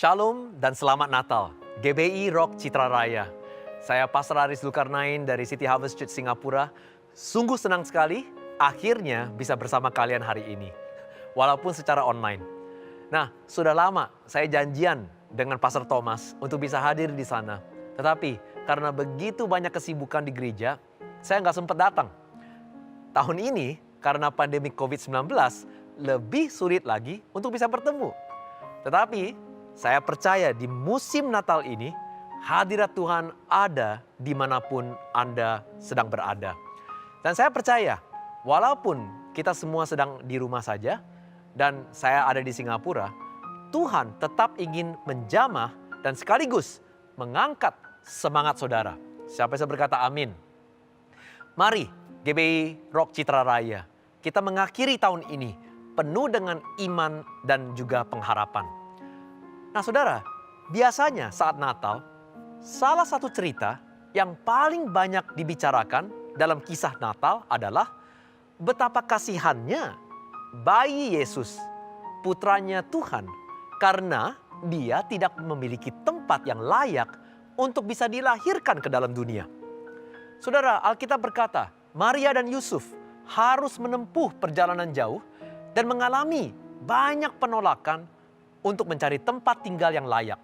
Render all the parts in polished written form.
Shalom dan selamat Natal, GBI Rock Citra Raya. Saya Pastor Aris Zulkarnain dari City Harvest Church Singapura. Sungguh senang sekali akhirnya bisa bersama kalian hari ini, walaupun secara online. Nah, sudah lama saya janjian dengan Pastor Thomas untuk bisa hadir di sana. Tetapi karena begitu banyak kesibukan di gereja, saya nggak sempat datang. Tahun ini karena pandemi COVID-19 lebih sulit lagi untuk bisa bertemu. Tetapi saya percaya di musim Natal ini, hadirat Tuhan ada dimanapun Anda sedang berada. Dan saya percaya, walaupun kita semua sedang di rumah saja, dan saya ada di Singapura, Tuhan tetap ingin menjamah dan sekaligus mengangkat semangat saudara. Siapa yang berkata amin? Mari GBI Rock Citra Raya, kita mengakhiri tahun ini penuh dengan iman dan juga pengharapan. Nah saudara, biasanya saat Natal, salah satu cerita yang paling banyak dibicarakan dalam kisah Natal adalah betapa kasihannya bayi Yesus, putranya Tuhan, karena dia tidak memiliki tempat yang layak untuk bisa dilahirkan ke dalam dunia. Saudara, Alkitab berkata, Maria dan Yusuf harus menempuh perjalanan jauh dan mengalami banyak penolakan untuk mencari tempat tinggal yang layak.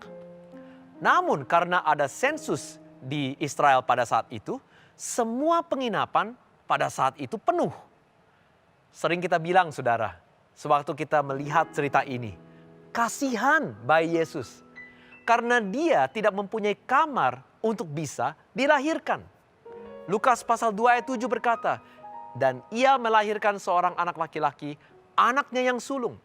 Namun karena ada sensus di Israel pada saat itu, semua penginapan pada saat itu penuh. Sering kita bilang saudara, sewaktu kita melihat cerita ini, kasihan bayi Yesus. Karena dia tidak mempunyai kamar untuk bisa dilahirkan. Lukas pasal 2 ayat 7 berkata, dan ia melahirkan seorang anak laki-laki, anaknya yang sulung.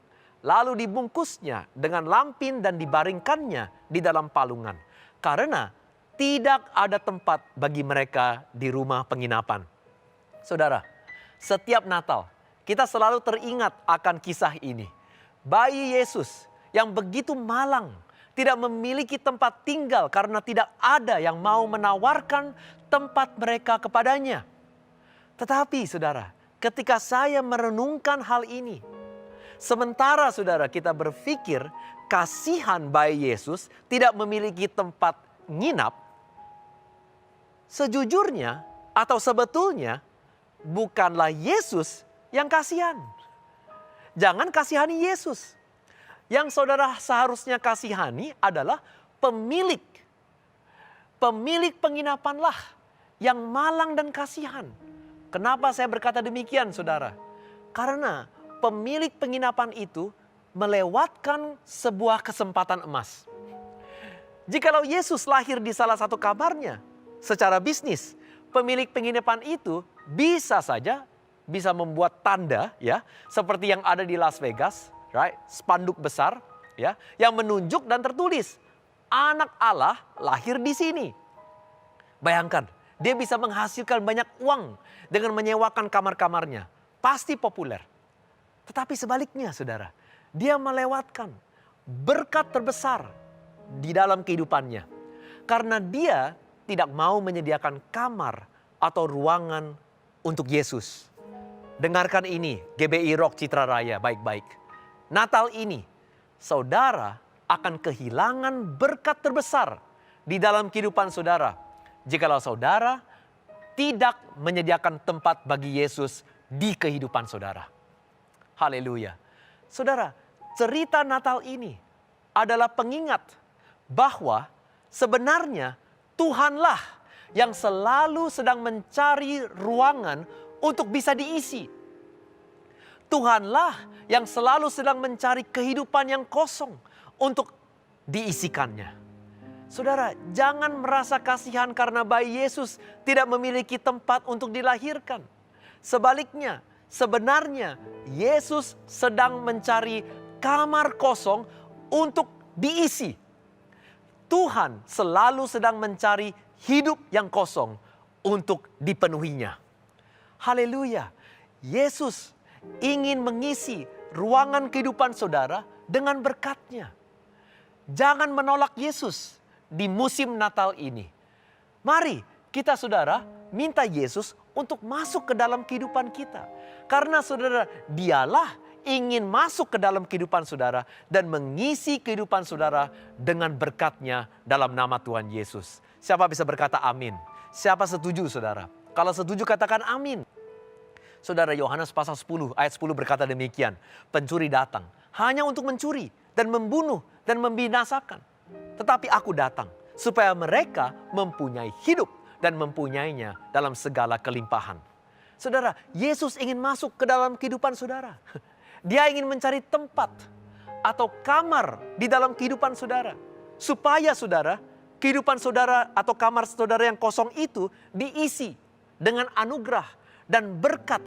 Lalu dibungkusnya dengan lampin dan dibaringkannya di dalam palungan. Karena tidak ada tempat bagi mereka di rumah penginapan. Saudara, setiap Natal kita selalu teringat akan kisah ini. Bayi Yesus yang begitu malang, tidak memiliki tempat tinggal karena tidak ada yang mau menawarkan tempat mereka kepadanya. Tetapi saudara, ketika saya merenungkan hal ini, sementara saudara kita berpikir kasihan bayi Yesus tidak memiliki tempat nginap, sejujurnya atau sebetulnya bukanlah Yesus yang kasihan. Jangan kasihani Yesus. Yang saudara seharusnya kasihani adalah pemilik penginapanlah yang malang dan kasihan. Kenapa saya berkata demikian saudara? Karena pemilik penginapan itu melewatkan sebuah kesempatan emas. Jikalau Yesus lahir di salah satu kamarnya, secara bisnis, pemilik penginapan itu bisa saja bisa membuat tanda ya, seperti yang ada di Las Vegas, right? Spanduk besar ya, yang menunjuk dan tertulis, Anak Allah lahir di sini. Bayangkan, dia bisa menghasilkan banyak uang dengan menyewakan kamar-kamarnya. Pasti populer. Tetapi sebaliknya saudara, dia melewatkan berkat terbesar di dalam kehidupannya. Karena dia tidak mau menyediakan kamar atau ruangan untuk Yesus. Dengarkan ini GBI Rock Citra Raya baik-baik. Natal ini saudara akan kehilangan berkat terbesar di dalam kehidupan saudara. Jikalau saudara tidak menyediakan tempat bagi Yesus di kehidupan saudara. Haleluya. Saudara, cerita Natal ini adalah pengingat bahwa sebenarnya Tuhanlah yang selalu sedang mencari ruangan untuk bisa diisi. Tuhanlah yang selalu sedang mencari kehidupan yang kosong untuk diisikannya. Saudara, jangan merasa kasihan karena bayi Yesus tidak memiliki tempat untuk dilahirkan. Sebaliknya, sebenarnya Yesus sedang mencari kamar kosong untuk diisi. Tuhan selalu sedang mencari hidup yang kosong untuk dipenuhinya. Haleluya. Yesus ingin mengisi ruangan kehidupan saudara dengan berkat-Nya. Jangan menolak Yesus di musim Natal ini. Mari kita saudara minta Yesus untuk masuk ke dalam kehidupan kita. Karena saudara, dialah ingin masuk ke dalam kehidupan saudara dan mengisi kehidupan saudara dengan berkat-Nya dalam nama Tuhan Yesus. Siapa bisa berkata amin? Siapa setuju saudara? Kalau setuju katakan amin. Saudara, Yohanes pasal 10 ayat 10 berkata demikian. Pencuri datang hanya untuk mencuri dan membunuh dan membinasakan. Tetapi aku datang supaya mereka mempunyai hidup dan mempunyainya dalam segala kelimpahan. Saudara, Yesus ingin masuk ke dalam kehidupan saudara. Dia ingin mencari tempat atau kamar di dalam kehidupan saudara. Supaya saudara, kehidupan saudara atau kamar saudara yang kosong itu diisi dengan anugerah dan berkat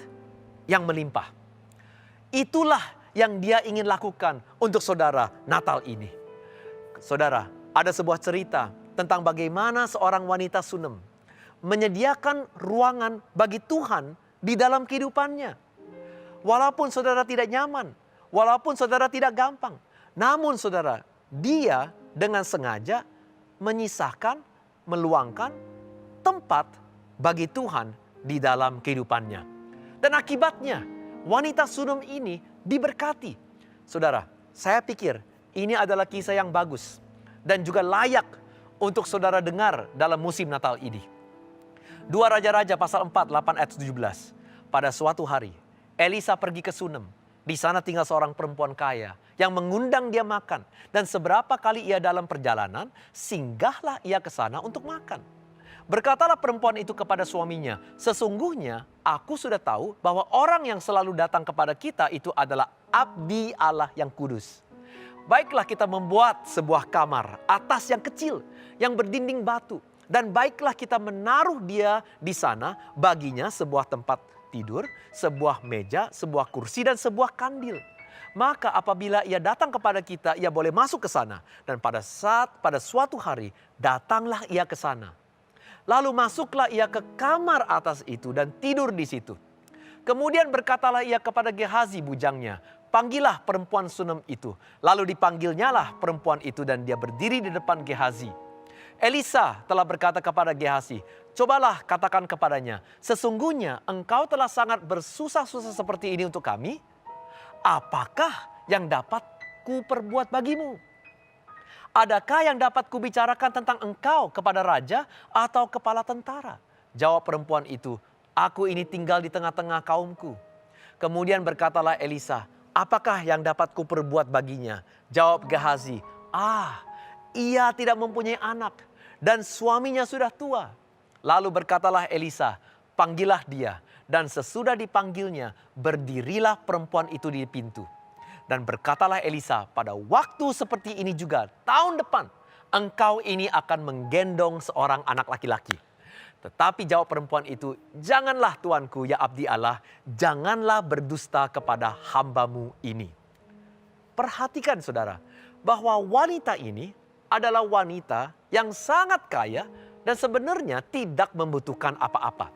yang melimpah. Itulah yang Dia ingin lakukan untuk saudara Natal ini. Saudara, ada sebuah cerita tentang bagaimana seorang wanita Sunem menyediakan ruangan bagi Tuhan di dalam kehidupannya. Walaupun saudara tidak nyaman, walaupun saudara tidak gampang, namun saudara, dia dengan sengaja menyisahkan, meluangkan tempat bagi Tuhan di dalam kehidupannya. Dan akibatnya, wanita Sunem ini diberkati. Saudara, saya pikir ini adalah kisah yang bagus dan juga layak untuk saudara dengar dalam musim Natal ini. 2 Raja-Raja pasal 4, 8 ayat 17. Pada suatu hari, Elisa pergi ke Sunem. Di sana tinggal seorang perempuan kaya yang mengundang dia makan. Dan seberapa kali ia dalam perjalanan, singgahlah ia ke sana untuk makan. Berkatalah perempuan itu kepada suaminya, sesungguhnya aku sudah tahu bahwa orang yang selalu datang kepada kita itu adalah abdi Allah yang kudus. Baiklah kita membuat sebuah kamar atas yang kecil, yang berdinding batu. Dan baiklah kita menaruh dia di sana, baginya sebuah tempat tidur, sebuah meja, sebuah kursi, dan sebuah kandil. Maka apabila ia datang kepada kita, ia boleh masuk ke sana. Dan pada suatu hari, datanglah ia ke sana. Lalu masuklah ia ke kamar atas itu dan tidur di situ. Kemudian berkatalah ia kepada Gehazi bujangnya, panggillah perempuan Sunem itu. Lalu dipanggilnyalah perempuan itu dan dia berdiri di depan Gehazi. Elisa telah berkata kepada Gehazi, cobalah katakan kepadanya, sesungguhnya engkau telah sangat bersusah-susah seperti ini untuk kami. Apakah yang dapat ku perbuat bagimu? Adakah yang dapat kubicarakan tentang engkau kepada raja atau kepala tentara? Jawab perempuan itu, aku ini tinggal di tengah-tengah kaumku. Kemudian berkatalah Elisa, apakah yang dapat ku perbuat baginya? Jawab Gehazi, ia tidak mempunyai anak dan suaminya sudah tua. Lalu berkatalah Elisa, panggillah dia. Dan sesudah dipanggilnya, berdirilah perempuan itu di pintu. Dan berkatalah Elisa, pada waktu seperti ini juga tahun depan, engkau ini akan menggendong seorang anak laki-laki. Tetapi jawab perempuan itu, janganlah tuanku ya abdi Allah, janganlah berdusta kepada hambamu ini. Perhatikan saudara, bahwa wanita ini adalah wanita yang sangat kaya dan sebenarnya tidak membutuhkan apa-apa.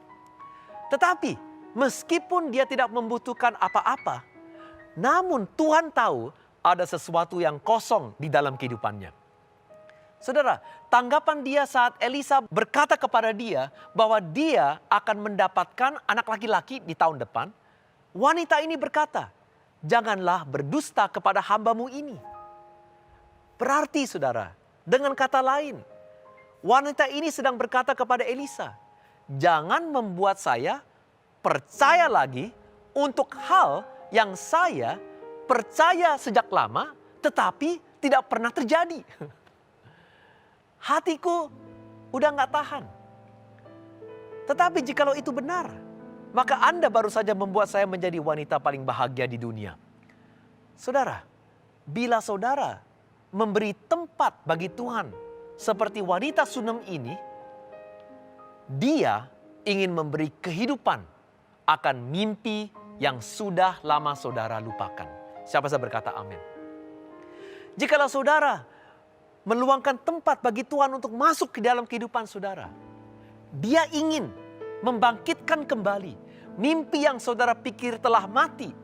Tetapi meskipun dia tidak membutuhkan apa-apa, namun Tuhan tahu ada sesuatu yang kosong di dalam kehidupannya. Saudara, tanggapan dia saat Elisa berkata kepada dia bahwa dia akan mendapatkan anak laki-laki di tahun depan, wanita ini berkata, janganlah berdusta kepada hambamu ini. Berarti saudara, dengan kata lain, wanita ini sedang berkata kepada Elisa, jangan membuat saya percaya lagi untuk hal yang saya percaya sejak lama tetapi tidak pernah terjadi. Hatiku udah gak tahan. Tetapi jikalau itu benar, maka Anda baru saja membuat saya menjadi wanita paling bahagia di dunia. Saudara, bila saudara memberi tempat bagi Tuhan seperti wanita Sunem ini, dia ingin memberi kehidupan akan mimpi yang sudah lama saudara lupakan. Siapa saya berkata amin. Jikalau saudara meluangkan tempat bagi Tuhan untuk masuk ke dalam kehidupan saudara, dia ingin membangkitkan kembali mimpi yang saudara pikir telah mati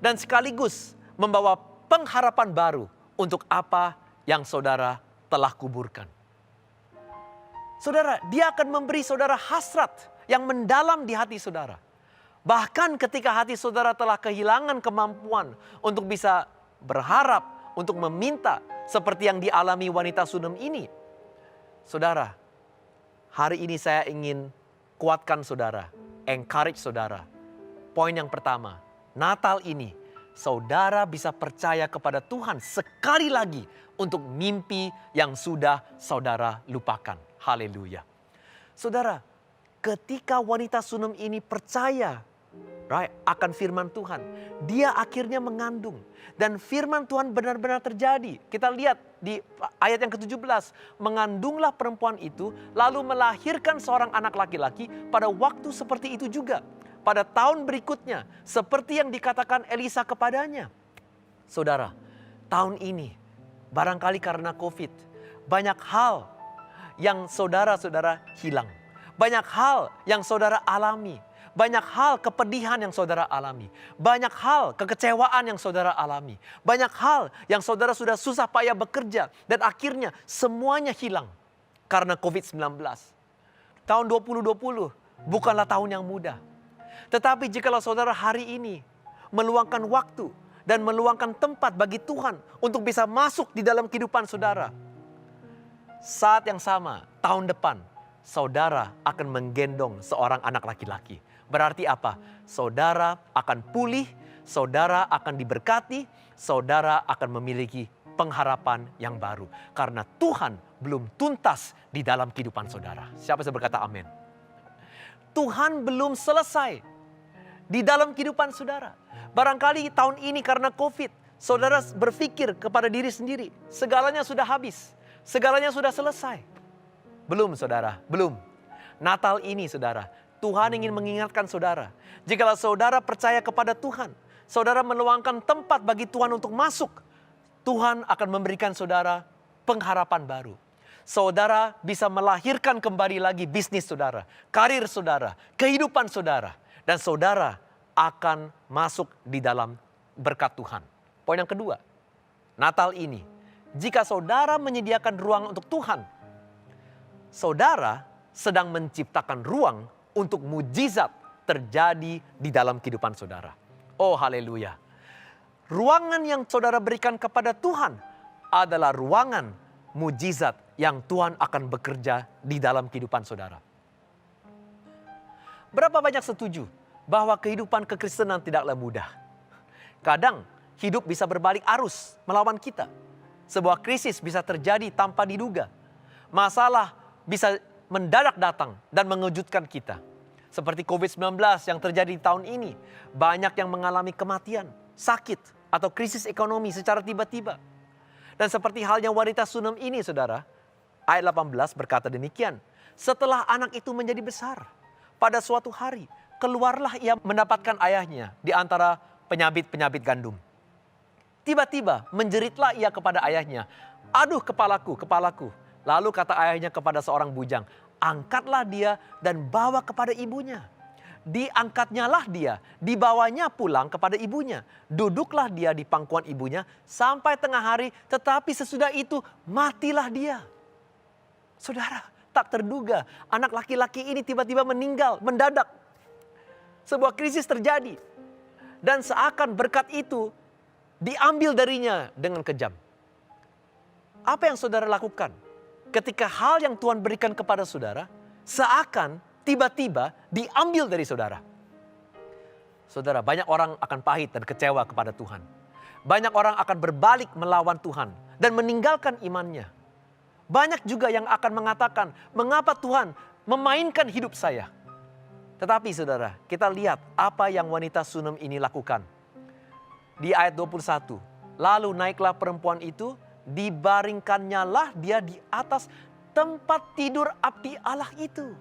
dan sekaligus membawa pengharapan baru untuk apa yang saudara telah kuburkan. Saudara, dia akan memberi saudara hasrat yang mendalam di hati saudara. Bahkan ketika hati saudara telah kehilangan kemampuan untuk bisa berharap, untuk meminta seperti yang dialami wanita Sunem ini. Saudara, hari ini saya ingin kuatkan saudara, encourage saudara. Poin yang pertama, Natal ini saudara bisa percaya kepada Tuhan sekali lagi untuk mimpi yang sudah saudara lupakan. Haleluya. Saudara, ketika wanita Sunem ini percaya akan firman Tuhan, dia akhirnya mengandung. Dan firman Tuhan benar-benar terjadi. Kita lihat di ayat yang ke-17. Mengandunglah perempuan itu, lalu melahirkan seorang anak laki-laki pada waktu seperti itu juga. Pada tahun berikutnya, seperti yang dikatakan Elisa kepadanya. Saudara, tahun ini, barangkali karena COVID, banyak hal yang saudara-saudara hilang. Banyak hal yang saudara alami. Banyak hal kepedihan yang saudara alami. Banyak hal kekecewaan yang saudara alami. Banyak hal yang saudara sudah susah payah bekerja. Dan akhirnya semuanya hilang karena COVID-19. Tahun 2020 bukanlah tahun yang mudah. Tetapi jikalau saudara hari ini meluangkan waktu dan meluangkan tempat bagi Tuhan untuk bisa masuk di dalam kehidupan saudara. Saat yang sama, tahun depan, saudara akan menggendong seorang anak laki-laki. Berarti apa? Saudara akan pulih, saudara akan diberkati, saudara akan memiliki pengharapan yang baru. Karena Tuhan belum tuntas di dalam kehidupan saudara. Siapa yang berkata amin? Tuhan belum selesai di dalam kehidupan saudara. Barangkali tahun ini karena COVID, saudara berpikir kepada diri sendiri, segalanya sudah habis, segalanya sudah selesai. Belum saudara, belum. Natal ini saudara, Tuhan ingin mengingatkan saudara. Jikalau saudara percaya kepada Tuhan, saudara meluangkan tempat bagi Tuhan untuk masuk, Tuhan akan memberikan saudara pengharapan baru. Saudara bisa melahirkan kembali lagi bisnis saudara, karir saudara, kehidupan saudara. Dan saudara akan masuk di dalam berkat Tuhan. Poin yang kedua, Natal ini, jika saudara menyediakan ruang untuk Tuhan, saudara sedang menciptakan ruang untuk mujizat terjadi di dalam kehidupan saudara. Oh haleluya. Ruangan yang saudara berikan kepada Tuhan adalah ruangan mujizat yang Tuhan akan bekerja di dalam kehidupan saudara. Berapa banyak setuju bahwa kehidupan kekristenan tidaklah mudah? Kadang hidup bisa berbalik arus melawan kita. Sebuah krisis bisa terjadi tanpa diduga. Masalah bisa mendadak datang dan mengejutkan kita. Seperti COVID-19 yang terjadi di tahun ini. Banyak yang mengalami kematian, sakit, atau krisis ekonomi secara tiba-tiba. Dan seperti halnya wanita Sunem ini saudara, ayat 18 berkata demikian. Setelah anak itu menjadi besar, pada suatu hari keluarlah ia mendapatkan ayahnya di antara penyabit-penyabit gandum. Tiba-tiba menjeritlah ia kepada ayahnya, aduh kepalaku, kepalaku. Lalu kata ayahnya kepada seorang bujang, angkatlah dia dan bawa kepada ibunya. Diangkatnyalah dia, dibawanya pulang kepada ibunya. Duduklah dia di pangkuan ibunya sampai tengah hari, tetapi sesudah itu matilah dia. Saudara, tak terduga anak laki-laki ini tiba-tiba meninggal, mendadak. Sebuah krisis terjadi. Dan seakan berkat itu diambil darinya dengan kejam. Apa yang saudara lakukan? Ketika hal yang Tuhan berikan kepada saudara, seakan tiba-tiba diambil dari saudara. Saudara, banyak orang akan pahit dan kecewa kepada Tuhan. Banyak orang akan berbalik melawan Tuhan dan meninggalkan imannya. Banyak juga yang akan mengatakan, mengapa Tuhan memainkan hidup saya? Tetapi saudara, kita lihat apa yang wanita Sunem ini lakukan. Di ayat 21, lalu naiklah perempuan itu, dibaringkannya lah dia di atas tempat tidur abdi Allah itu.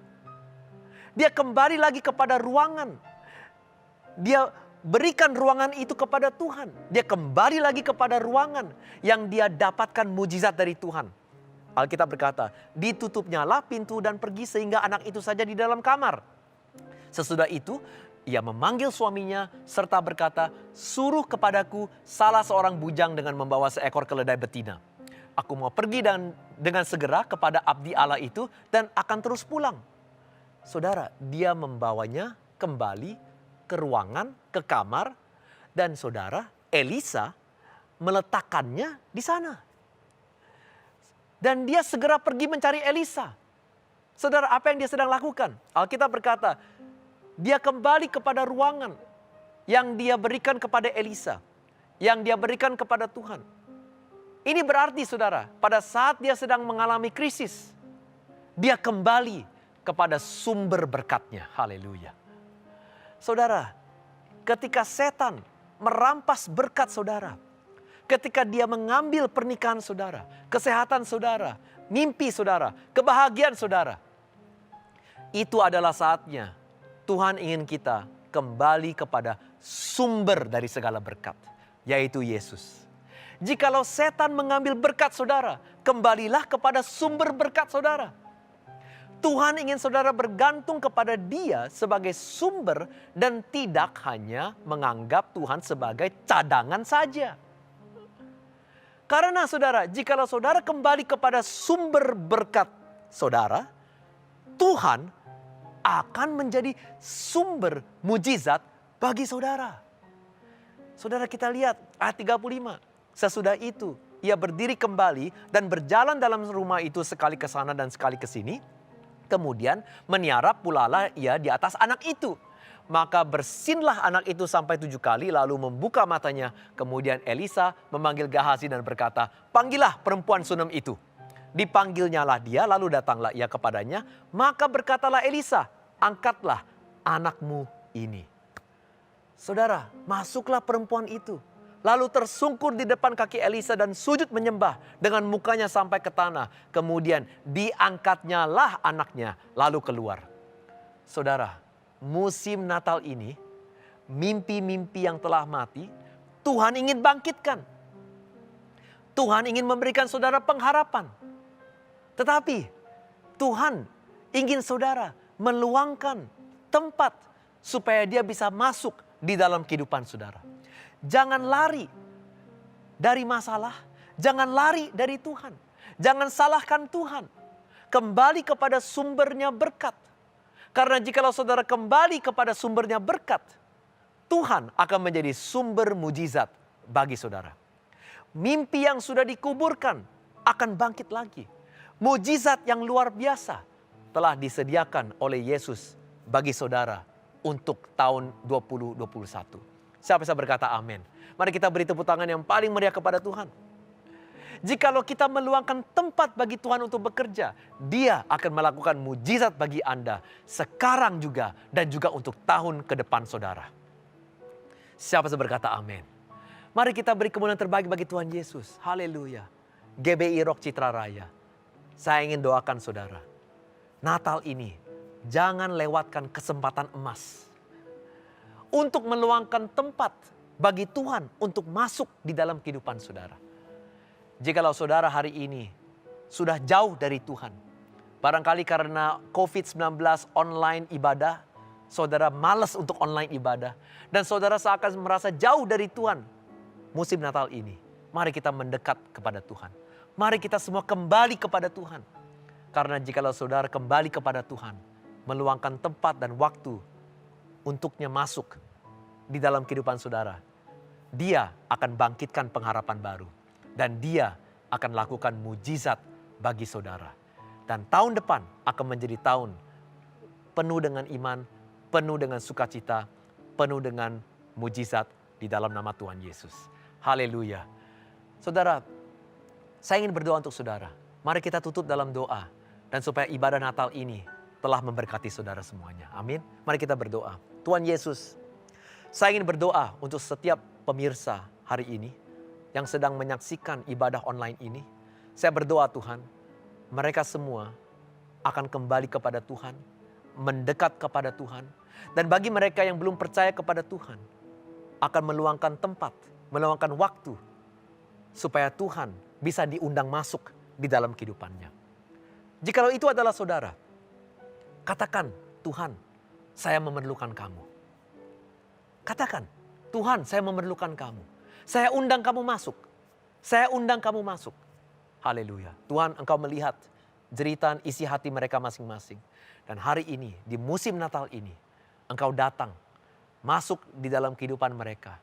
Dia kembali lagi kepada ruangan. Dia berikan ruangan itu kepada Tuhan. Dia kembali lagi kepada ruangan yang dia dapatkan mujizat dari Tuhan. Alkitab berkata, ditutupnya lah pintu dan pergi sehingga anak itu saja di dalam kamar. Sesudah itu, ia memanggil suaminya serta berkata, suruh kepadaku salah seorang bujang dengan membawa seekor keledai betina. Aku mau pergi dengan segera kepada abdi Allah itu dan akan terus pulang. Saudara, dia membawanya kembali ke ruangan, ke kamar, dan saudara, Elisa meletakkannya di sana. Dan dia segera pergi mencari Elisa. Saudara, apa yang dia sedang lakukan? Alkitab berkata, dia kembali kepada ruangan yang dia berikan kepada Elisa, yang dia berikan kepada Tuhan. Ini berarti saudara, pada saat dia sedang mengalami krisis, dia kembali kepada sumber berkatnya. Haleluya. Saudara, ketika setan merampas berkat saudara, ketika dia mengambil pernikahan saudara, kesehatan saudara, mimpi saudara, kebahagiaan saudara, itu adalah saatnya Tuhan ingin kita kembali kepada sumber dari segala berkat, yaitu Yesus. Jikalau setan mengambil berkat saudara, kembalilah kepada sumber berkat saudara. Tuhan ingin saudara bergantung kepada Dia sebagai sumber dan tidak hanya menganggap Tuhan sebagai cadangan saja. Karena saudara, jikalau saudara kembali kepada sumber berkat saudara, Tuhan akan menjadi sumber mujizat bagi saudara. Saudara, kita lihat ayat 35. Sesudah itu ia berdiri kembali dan berjalan dalam rumah itu sekali ke sana dan sekali ke sini. Kemudian meniarap pulalah ia di atas anak itu. Maka bersinlah anak itu sampai 7 kali lalu membuka matanya. Kemudian Elisa memanggil Gehazi dan berkata, "Panggillah perempuan Sunem itu." Dipanggilnyalah dia, lalu datanglah ia kepadanya. Maka berkatalah Elisa, "Angkatlah anakmu ini." Saudara, masuklah perempuan itu. Lalu tersungkur di depan kaki Elisa dan sujud menyembah dengan mukanya sampai ke tanah. Kemudian diangkatnyalah anaknya lalu keluar. Saudara, musim Natal ini, mimpi-mimpi yang telah mati, Tuhan ingin bangkitkan. Tuhan ingin memberikan saudara pengharapan. Tetapi Tuhan ingin saudara meluangkan tempat supaya dia bisa masuk di dalam kehidupan saudara. Jangan lari dari masalah, jangan lari dari Tuhan. Jangan salahkan Tuhan. Kembali kepada sumbernya berkat. Karena jikalau saudara kembali kepada sumbernya berkat, Tuhan akan menjadi sumber mujizat bagi saudara. Mimpi yang sudah dikuburkan akan bangkit lagi. Mujizat yang luar biasa telah disediakan oleh Yesus bagi saudara untuk tahun 2021. Siapa bisa berkata amin? Mari kita beri tepuk tangan yang paling meriah kepada Tuhan. Jikalau kita meluangkan tempat bagi Tuhan untuk bekerja, Dia akan melakukan mujizat bagi Anda sekarang juga dan juga untuk tahun ke depan saudara. Siapa bisa berkata amin? Mari kita beri kemuliaan terbaik bagi Tuhan Yesus. Haleluya. GBI Rock Citra Raya. Saya ingin doakan saudara. Natal ini jangan lewatkan kesempatan emas untuk meluangkan tempat bagi Tuhan untuk masuk di dalam kehidupan saudara. Jikalau saudara hari ini sudah jauh dari Tuhan, barangkali karena COVID-19 online ibadah, saudara malas untuk online ibadah, dan saudara seakan merasa jauh dari Tuhan musim Natal ini, mari kita mendekat kepada Tuhan. Mari kita semua kembali kepada Tuhan. Karena jikalau saudara kembali kepada Tuhan, meluangkan tempat dan waktu untuknya masuk di dalam kehidupan saudara, Dia akan bangkitkan pengharapan baru. Dan Dia akan lakukan mujizat bagi saudara. Dan tahun depan akan menjadi tahun penuh dengan iman, penuh dengan sukacita, penuh dengan mujizat di dalam nama Tuhan Yesus. Haleluya. Saudara, saya ingin berdoa untuk saudara. Mari kita tutup dalam doa. Dan supaya ibadah Natal ini telah memberkati saudara semuanya. Amin. Mari kita berdoa. Tuhan Yesus, saya ingin berdoa untuk setiap pemirsa hari ini yang sedang menyaksikan ibadah online ini. Saya berdoa Tuhan, mereka semua akan kembali kepada Tuhan, mendekat kepada Tuhan. Dan bagi mereka yang belum percaya kepada Tuhan, akan meluangkan tempat, meluangkan waktu, supaya Tuhan bisa diundang masuk di dalam kehidupannya. Jikalau itu adalah saudara, katakan, Tuhan, saya memerlukan kamu. Katakan, Tuhan, saya memerlukan kamu. Saya undang kamu masuk. Saya undang kamu masuk. Haleluya. Tuhan, Engkau melihat jeritan isi hati mereka masing-masing. Dan hari ini, di musim Natal ini, Engkau datang masuk di dalam kehidupan mereka.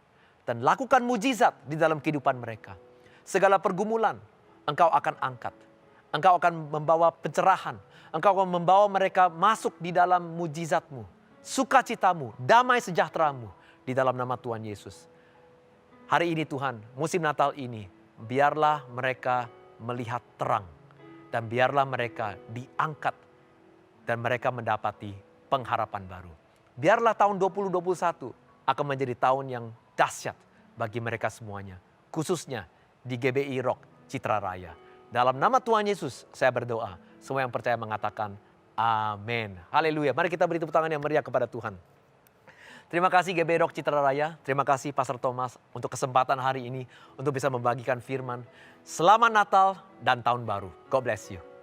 Dan lakukan mujizat di dalam kehidupan mereka. Segala pergumulan Engkau akan angkat. Engkau akan membawa pencerahan. Engkau akan membawa mereka masuk di dalam mujizat-Mu, sukacitamu, damai sejahtera-Mu di dalam nama Tuhan Yesus. Hari ini Tuhan, musim Natal ini, biarlah mereka melihat terang. Dan biarlah mereka diangkat dan mereka mendapati pengharapan baru. Biarlah tahun 2021 akan menjadi tahun yang dahsyat bagi mereka semuanya. Khususnya di GBI Rock Citra Raya. Dalam nama Tuhan Yesus saya berdoa. Semua yang percaya mengatakan amin. Haleluya. Mari kita beri tepuk tangan yang meriah kepada Tuhan. Terima kasih GBI Rock Citra Raya. Terima kasih Pastor Thomas untuk kesempatan hari ini untuk bisa membagikan firman. Selamat Natal dan Tahun Baru. God bless you.